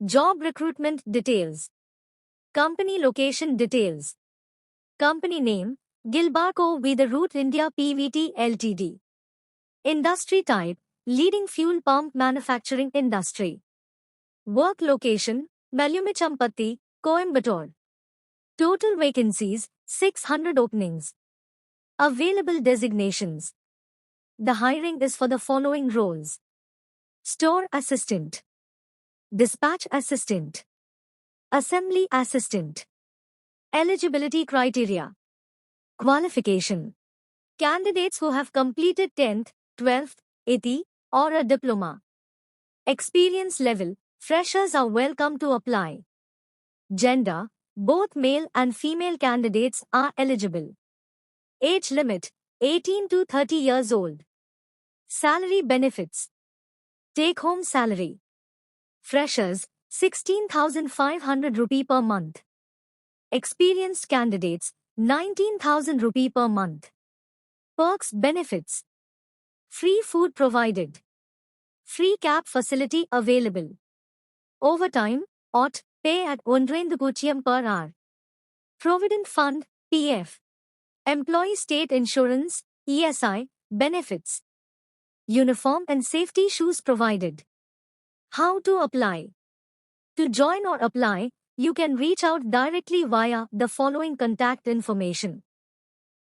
Job recruitment details. Company location details. Company name, Gilbarco Veeder Route India Pvt Ltd. Industry type, leading fuel pump manufacturing industry. Work location, Malumichampatti, Coimbatore. Total vacancies, 600 openings. Available designations. The hiring is for the following roles: Store Assistant, Dispatch Assistant, Assembly Assistant. Eligibility Criteria. Qualification. Candidates who have completed 10th, 12th, 80, or a diploma. Experience level, freshers are welcome to apply. Gender, both male and female candidates are eligible. Age limit, 18 to 30 years old. Salary benefits. Take-home salary. Freshers, 16,500 rupee per month. Experienced candidates, 19,000 rupee per month. Perks benefits. Free food provided. Free cab facility available. Overtime, OT, pay at 1.2 per hour. Provident Fund, PF. Employee State Insurance, ESI, benefits. Uniform and safety shoes provided. How to apply? To join or apply, you can reach out directly via the following contact information.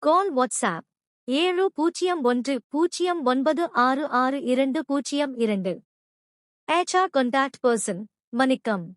Call WhatsApp 7010966202. HR contact person, Manikam.